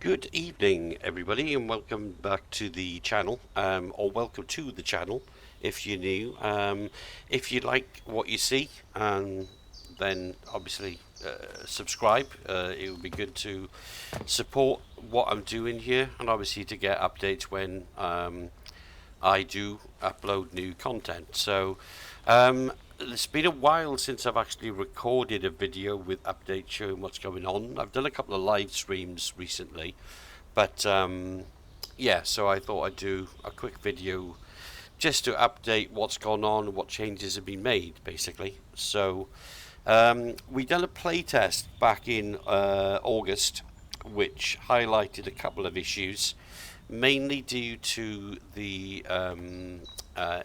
Good evening, everybody, and welcome back to the channel, or welcome to the channel if you're new. If you like what you see, then obviously subscribe. It would be good to support what I'm doing here, and obviously to get updates when I do upload new content. It's been a while since I've actually recorded a video with updates showing what's going on. I've done a couple of live streams recently, but yeah, so I thought I'd do a quick video just to update what's gone on, what changes have been made, basically. We done a playtest back in August, which highlighted a couple of issues, mainly due to the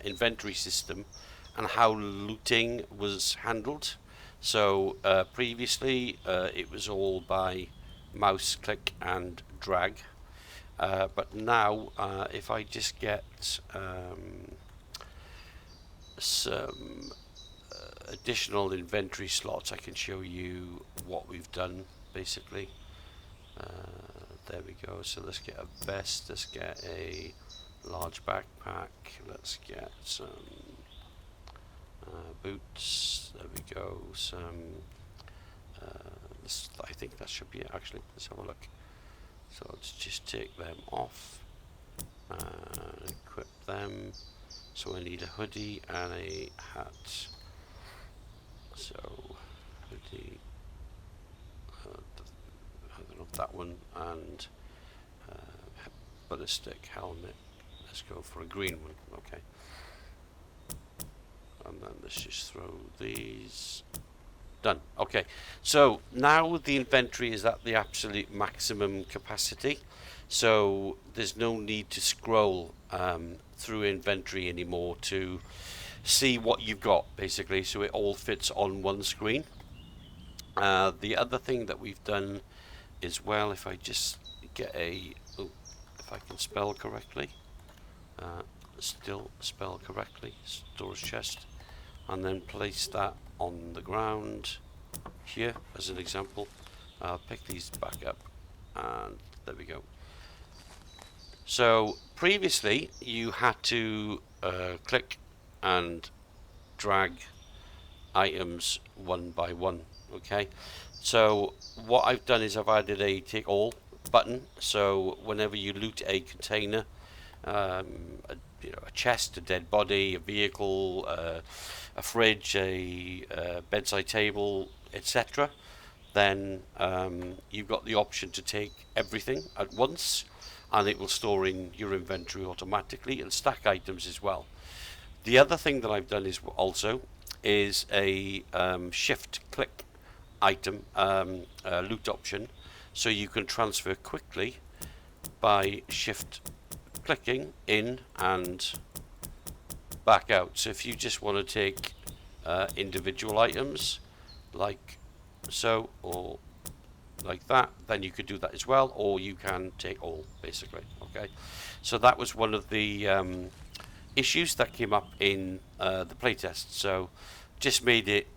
inventory system and how looting was handled. Previously, it was all by mouse click and drag, but now if I just get some additional inventory slots, I can show you what we've done basically. There we go. So let's get a vest, let's get a large backpack, let's get some boots, there we go, I think that should be it actually. Let's have a look. So let's just take them off and equip them. So I need a hoodie and a hat. So hoodie, I don't know, that one, and ballistic helmet. Let's go for a green one. Okay. And then let's just throw these. Done. Okay, so now the inventory is at the absolute maximum capacity, so there's no need to scroll through inventory anymore to see what you've got, basically, so it all fits on one screen. The other thing that we've done is, well, if I just get if I can spell correctly, still spell correctly, storage chest, and then place that on the ground here as an example. I'll pick these back up, and there we go. So previously you had to click and drag items one by one. Okay, so what I've done is I've added a take all button, so whenever you loot a container, a chest, a dead body, a vehicle, a fridge, a bedside table, etc., then you've got the option to take everything at once, and it will store in your inventory automatically and stack items as well. The other thing that I've done is a shift click item loot option, so you can transfer quickly by shift clicking in and back out. So if you just want to take individual items like so, or like that, then you could do that as well, or you can take all, basically. Okay, so that was one of the issues that came up in the playtest, so just made it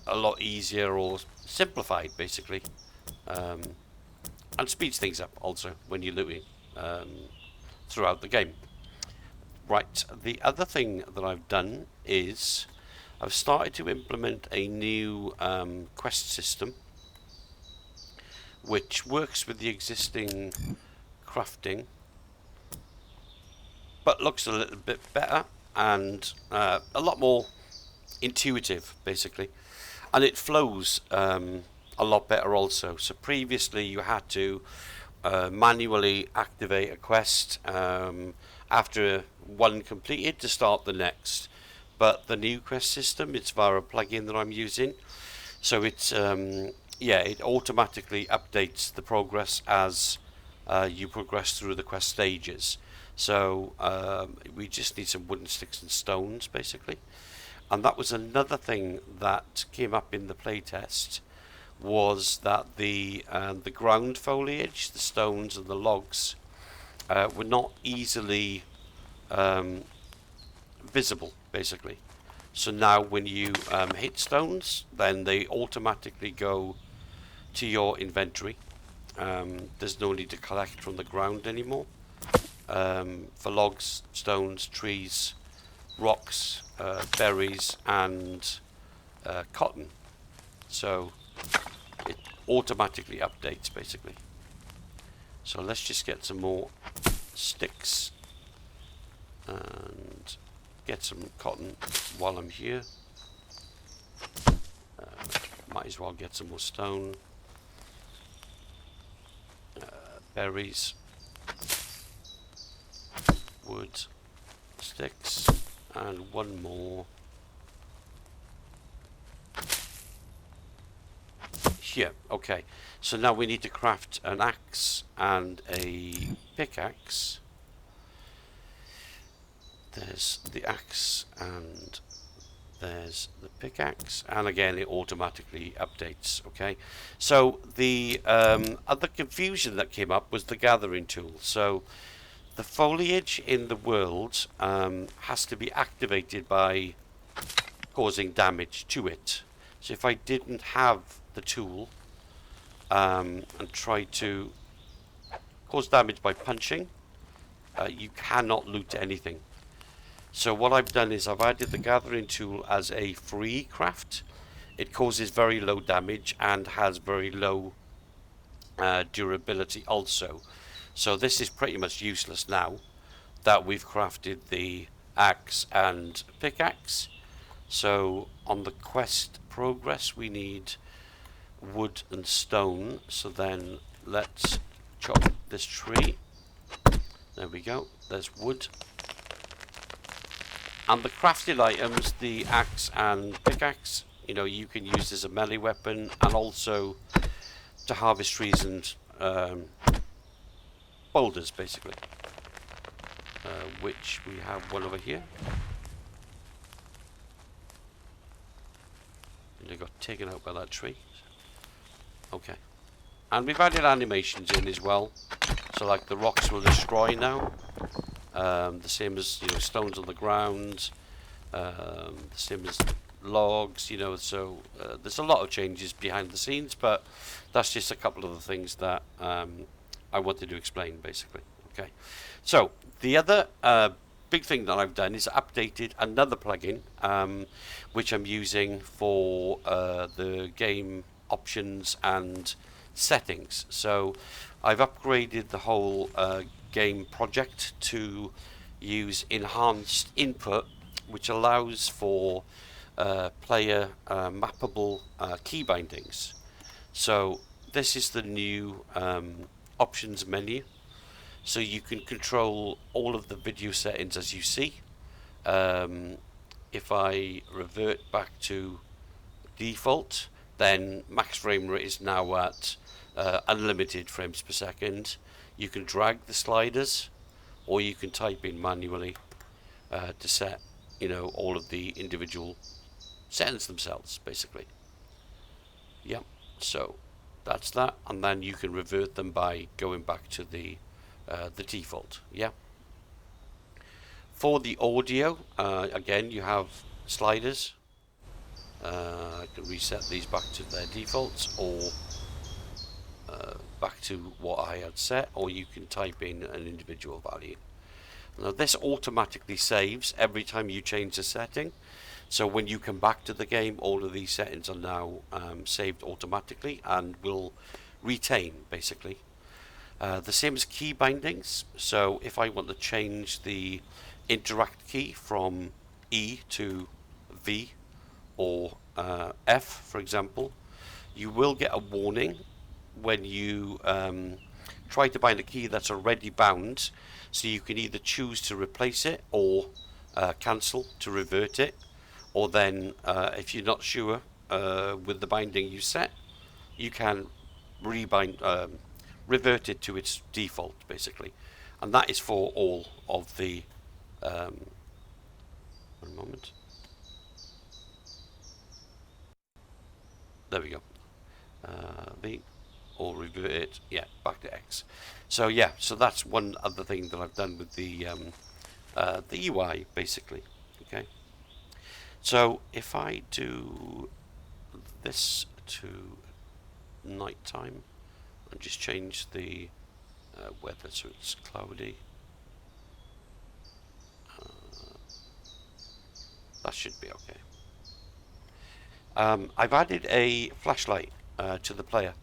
a lot easier, or simplified basically, and speeds things up also when you're looting throughout the game. Right, the other thing that I've done is I've started to implement a new quest system which works with the existing crafting, but looks a little bit better and a lot more intuitive, basically, and it flows a lot better also. So previously you had to manually activate a quest after one completed to start the next, but the new quest system, it's via a plugin that I'm using, so it's it automatically updates the progress as you progress through the quest stages. So we just need some wooden sticks and stones, basically. And that was another thing that came up in the playtest, was that the ground foliage, the stones and the logs were not easily visible, basically. So now when you hit stones, then they automatically go to your inventory, there's no need to collect from the ground anymore. For logs, stones, trees, rocks, berries, and cotton. So it automatically updates basically. So let's just get some more sticks and get some cotton while I'm here. Might as well get some more stone, berries, wood, sticks, and one more here. Okay, so now we need to craft an axe and a pickaxe. There's the axe and there's the pickaxe, and again it automatically updates. Okay, so the other confusion that came up was the gathering tool. So the foliage in the world has to be activated by causing damage to it. So if I didn't have the tool and tried to cause damage by punching, you cannot loot anything. So what I've done is I've added the gathering tool as a free craft. It causes very low damage and has very low durability also. So this is pretty much useless now that we've crafted the axe and pickaxe. So on the quest progress we need wood and stone. So then let's chop this tree. There we go. There's wood. And the crafted items, the axe and pickaxe, you know, you can use as a melee weapon and also to harvest trees and boulders, basically. Which we have one over here. And it got taken out by that tree. Okay. And we've added animations in as well. So like the rocks will destroy now. The same as, you know, stones on the ground, the same as logs, you know, so there's a lot of changes behind the scenes, but that's just a couple of the things that I wanted to explain basically. Okay, so the other big thing that I've done is updated another plugin which I'm using for the game options and settings. So I've upgraded the whole game project to use enhanced input, which allows for player mappable key bindings. So this is the new options menu, so you can control all of the video settings as you see. If I revert back to default, then max frame rate is now at unlimited frames per second. You can drag the sliders, or you can type in manually to set, you know, all of the individual settings themselves, basically. Yep. So that's that, and then you can revert them by going back to the default. Yeah. For the audio, again, you have sliders. I can reset these back to their defaults, or back to what I had set, or you can type in an individual value. Now this automatically saves every time you change the setting, so when you come back to the game, all of these settings are now saved automatically and will retain basically. The same as key bindings, so if I want to change the interact key from E to V or F, for example, you will get a warning when you try to bind a key that's already bound, so you can either choose to replace it or cancel to revert it, or then if you're not sure with the binding you set, you can revert it to its default basically, and that is for all of the one moment, there we go, V, or revert it, yeah, back to X. So yeah, so that's one other thing that I've done with the UI basically. Okay, so if I do this to nighttime, and just change the weather so it's cloudy. That should be okay. I've added a flashlight to the player,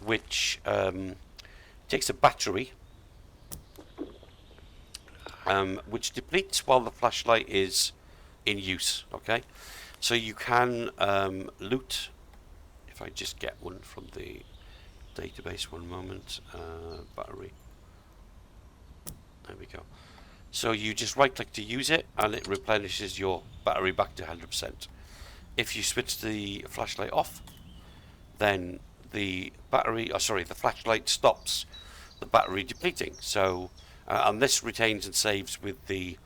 which takes a battery, which depletes while the flashlight is in use. Okay, so you can loot. If I just get one from the database, one moment. Battery. There we go. So you just right click to use it, and it replenishes your battery back to 100%. If you switch the flashlight off, then the battery, the flashlight stops the battery depleting. So, and this retains and saves with the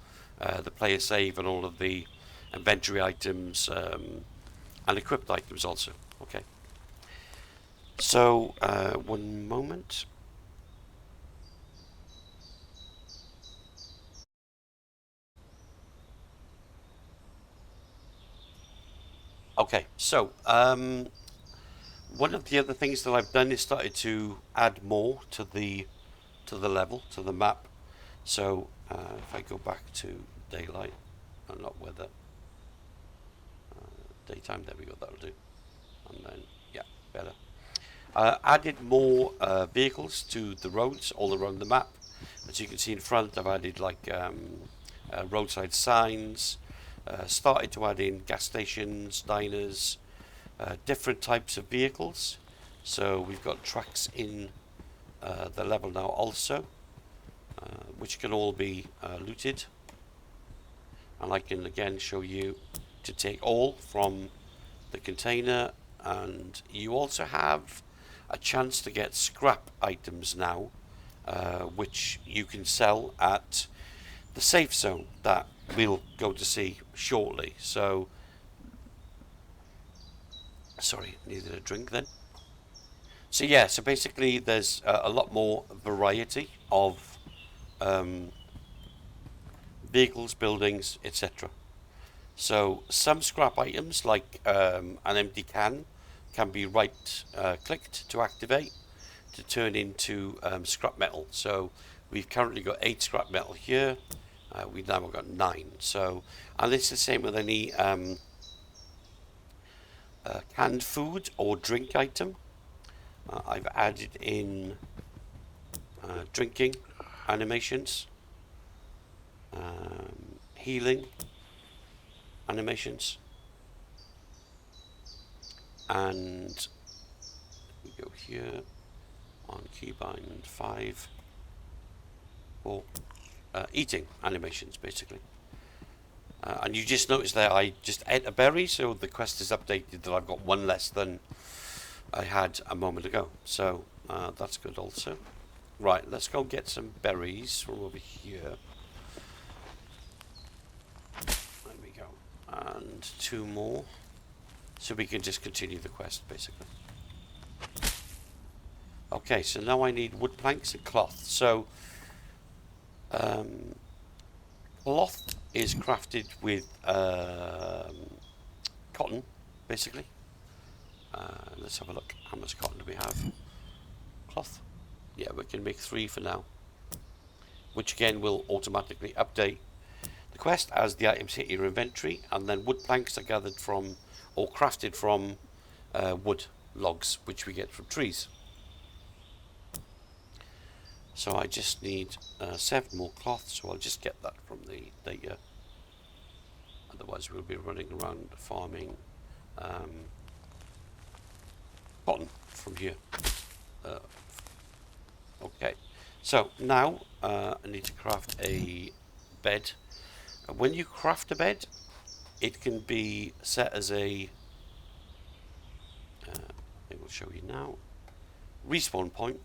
player save and all of the inventory items and equipped items also. Okay. So, one moment. Okay, so one of the other things that I've done is started to add more to the level, to the map. So if I go back to daylight, not weather, daytime, there we go, that'll do. And then, yeah, better. Added more vehicles to the roads all around the map. As you can see in front, I've added like roadside signs, started to add in gas stations, diners, different types of vehicles. So we've got trucks in the level now also, which can all be looted. And I can again show you to take all from the container, and you also have a chance to get scrap items now, which you can sell at the safe zone that we'll go to see shortly. So, sorry, needed a drink then. So yeah, so basically there's a lot more variety of vehicles, buildings, etc. So some scrap items like an empty can be right clicked to activate to turn into scrap metal. So we've currently got 8 scrap metal here. We've now got 9. So, and it's the same with any canned food or drink item. I've added in drinking animations, healing animations, and we go here on keybind 5 for eating animations basically. And you just notice there I just ate a berry, so the quest is updated that I've got 1 less than I had a moment ago. So that's good also. Right, let's go get some berries from over here. There we go. And 2 more. So we can just continue the quest basically. Okay, so now I need wood planks and cloth. So cloth is crafted with cotton basically. Let's have a look. How much cotton do we have? Cloth. Yeah, we can make 3 for now, which again will automatically update the quest as the items hit your inventory. And then wood planks are gathered from or crafted from wood logs, which we get from trees. So I just need 7 more cloth, so I'll just get that from the data. Otherwise we'll be running around farming cotton from here. Okay, so now I need to craft a bed. When you craft a bed, it can be set as a I will show you now, respawn point.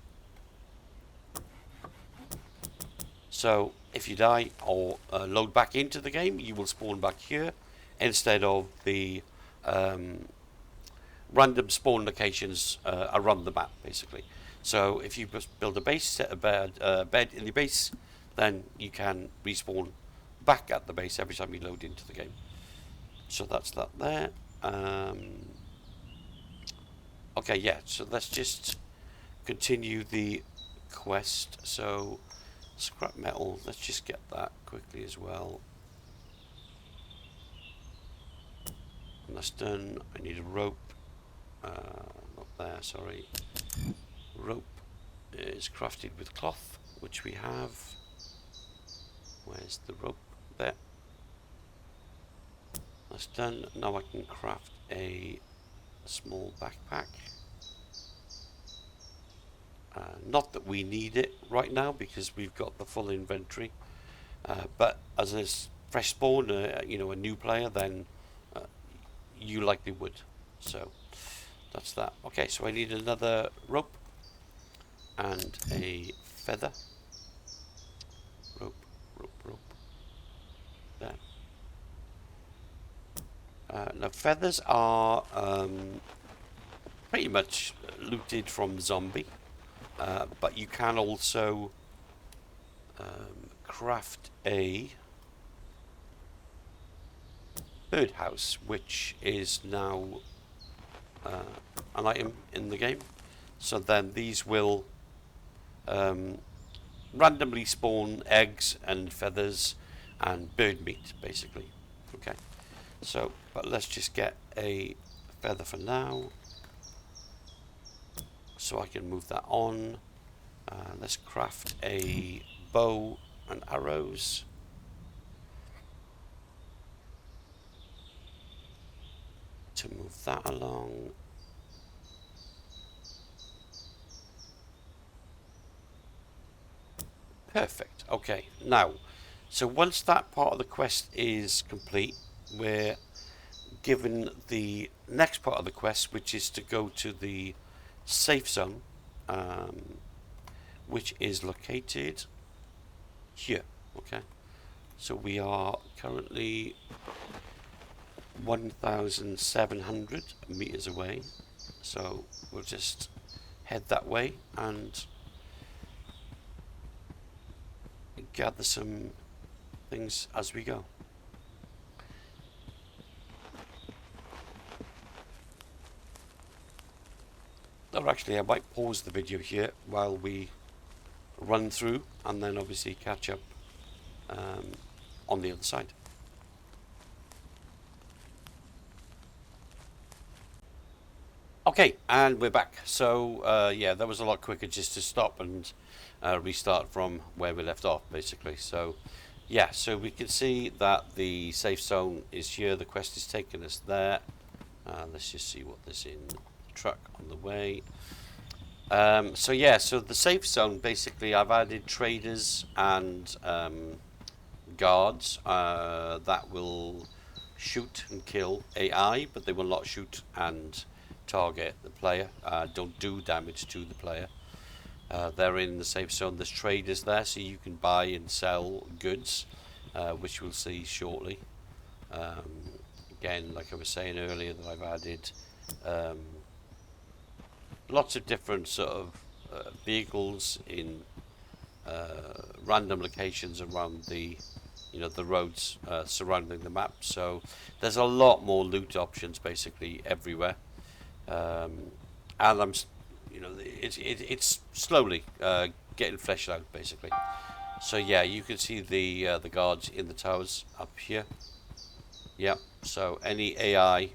So if you die or load back into the game, you will spawn back here instead of the random spawn locations around the map basically. So if you just build a base, set a bed in the base, then you can respawn back at the base every time you load into the game. So that's that there. Okay, yeah, so let's just continue the quest. So scrap metal, let's just get that quickly as well. And that's done. I need a rope. Not there, sorry. Rope is crafted with cloth, which we have. Where's the rope? There. That's done. Now I can craft a small backpack. Not that we need it right now because we've got the full inventory. But as a fresh spawn, you know, a new player, then you likely would. So that's that. Okay, so I need another rope and a feather. Rope. There. Now feathers are pretty much looted from zombie, but you can also craft a birdhouse, which is now an item in the game. So then these will randomly spawn eggs and feathers and bird meat, basically. Okay, so but let's just get a feather for now, so I can move that on. Let's craft a bow and arrows. To move that along. Perfect. Okay, now, so once that part of the quest is complete, we're given the next part of the quest, which is to go to the safe zone, which is located here. Okay, so we are currently 1,700 meters away, so we'll just head that way and gather some things as we go. Or actually, I might pause the video here while we run through and then obviously catch up on the other side. Okay, and we're back. So yeah, that was a lot quicker just to stop and restart from where we left off, basically. So yeah, so we can see that the safe zone is here. The quest is taking us there. Let's just see what there's in the truck on the way. So yeah, so the safe zone, basically I've added traders and guards that will shoot and kill AI, but they will not shoot and target the player, don't do damage to the player. They're in the safe zone. There's traders there, so you can buy and sell goods, which we'll see shortly. Again, like I was saying earlier, that I've added lots of different sort of vehicles in random locations around the, you know, the roads surrounding the map. So there's a lot more loot options basically everywhere. And I'm, you know, it's slowly getting fleshed out basically. So yeah, you can see the guards in the towers up here. Yeah, so any AI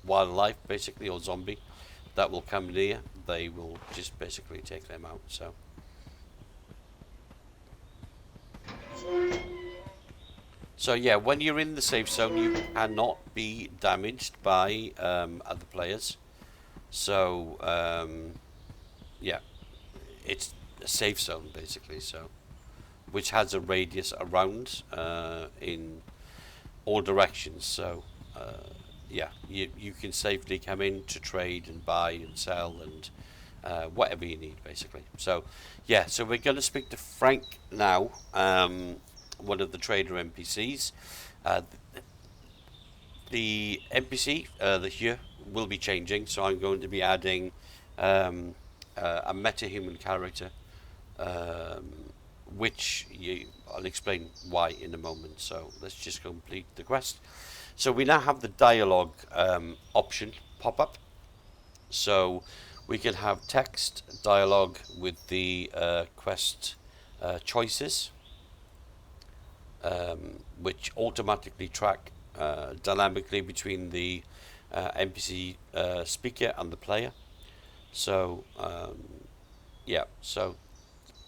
wildlife basically, or zombie that will come near, they will just basically take them out. So yeah, when you're in the safe zone, you cannot be damaged by other players. So yeah, it's a safe zone basically, so which has a radius around in all directions. So yeah, you can safely come in to trade and buy and sell and whatever you need basically. So yeah, so we're going to speak to Frank now, one of the trader NPCs. The NPC, the here, will be changing, so I'm going to be adding a meta-human character, which I'll explain why in a moment. So let's just complete the quest. So we now have the dialogue option pop up. So We can have text dialogue with the quest choices, which automatically track dynamically between the NPC speaker and the player. So yeah, so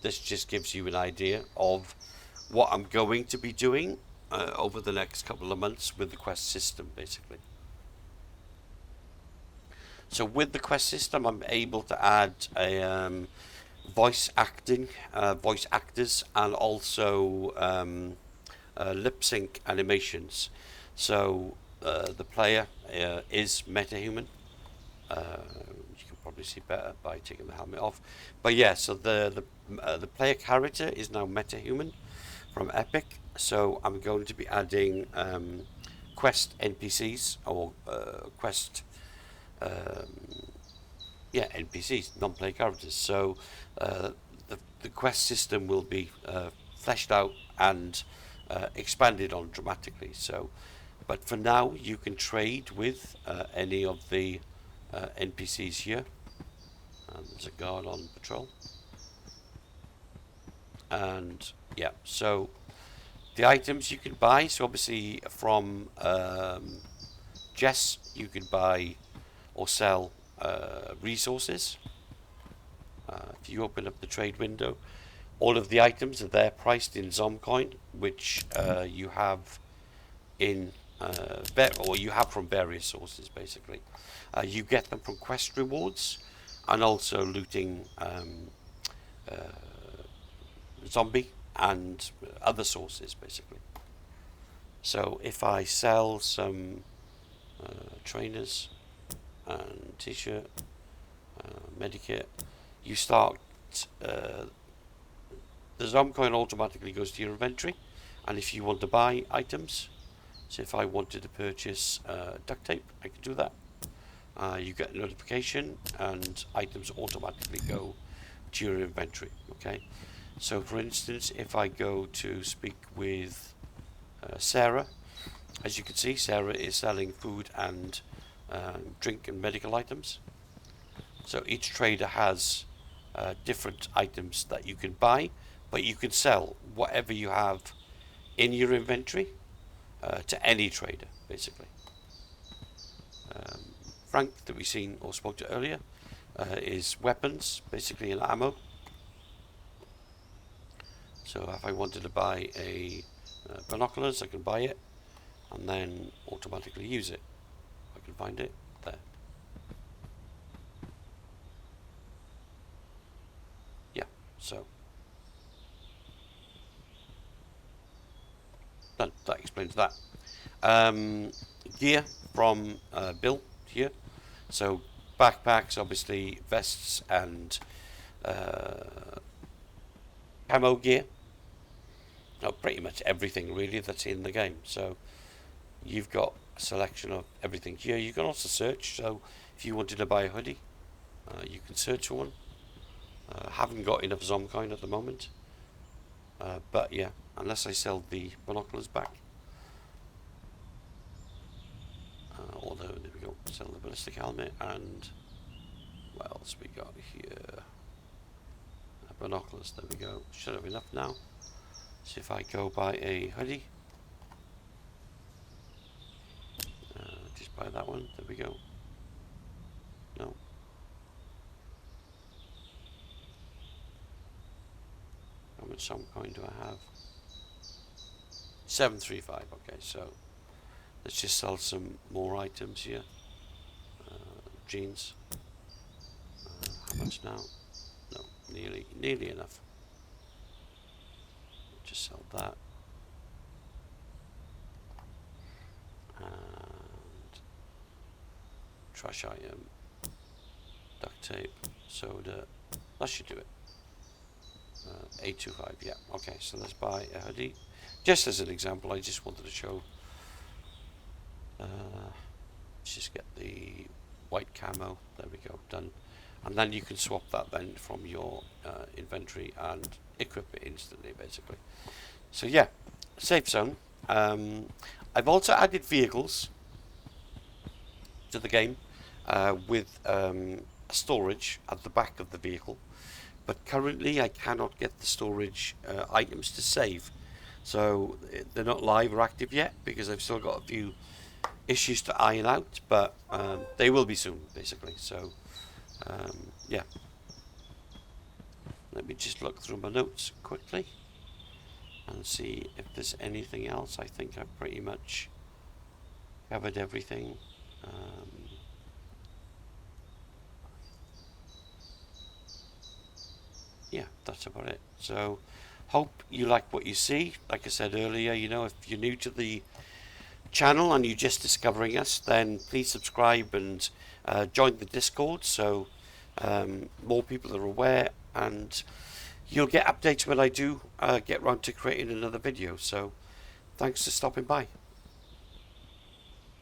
this just gives you an idea of what I'm going to be doing over the next couple of months with the quest system, basically. So with the quest system, I'm able to add a voice actors, and also lip sync animations. So the player is metahuman. You can probably see better by taking the helmet off. But yeah, so the player character is now metahuman from Epic. So I'm going to be adding quest NPCs or quest NPCs, non-player characters. So the quest system will be fleshed out and expanded on dramatically. So, but for now, you can trade with any of the NPCs here. There's a guard on patrol, and yeah, so the items you can buy. So obviously from Jess, you can buy or sell resources. If you open up the trade window, all of the items are there priced in Zomcoin, which you have in or you have from various sources. Basically, you get them from quest rewards and also looting zombie and other sources, basically. So if I sell some trainers and t-shirt, medikit, you start the Zomcoin automatically goes to your inventory, and if you want to buy items, so if I wanted to purchase duct tape, I can do that. You get a notification and items automatically go to your inventory. Okay, so for instance, if I go to speak with Sarah, as you can see, Sarah is selling food and drink and medical items. So each trader has different items that you can buy, but you can sell whatever you have in your inventory to any trader, basically. Frank, that we seen or spoke to earlier, is weapons, basically, and ammo. So if I wanted to buy a binoculars, I can buy it and then automatically use it. I can find it there. Yeah, so that explains that. Gear from Bill here. So backpacks, obviously vests and camo gear. Pretty much everything really that's in the game. So you've got a selection of everything here. You can also search. So if you wanted to buy a hoodie, you can search for one. Haven't got enough Zomcoin at the moment. But yeah, unless I sell the binoculars back. Although, there we go, sell the ballistic helmet, and what else we got here? Binoculars, there we go. Should have enough now. So if I go buy a hoodie, just buy that one, there we go. No. How much Zomcoin do I have? 735, okay, so let's just sell some more items here. Jeans. How much now? No, nearly enough. Just sell that. And trash item. Duct tape. Soda. That should do it. 825, yeah. Okay, so let's buy a hoodie. Just as an example, I just wanted to show. Let's just get the white camo. There we go, done. And then you can swap that then from your inventory and equip it instantly, basically. So yeah, safe zone. I've also added vehicles to the game with storage at the back of the vehicle, but currently I cannot get the storage items to save. So they're not live or active yet because I've still got a few issues to iron out, but they will be soon, basically. So yeah, let me just look through my notes quickly and see if there's anything else. I think I've pretty much covered everything. Yeah, that's about it. So hope you like what you see. Like I said earlier, you know, if you're new to the channel and you're just discovering us, then please subscribe and join the Discord so more people are aware, and you'll get updates when I do get round to creating another video. So thanks for stopping by.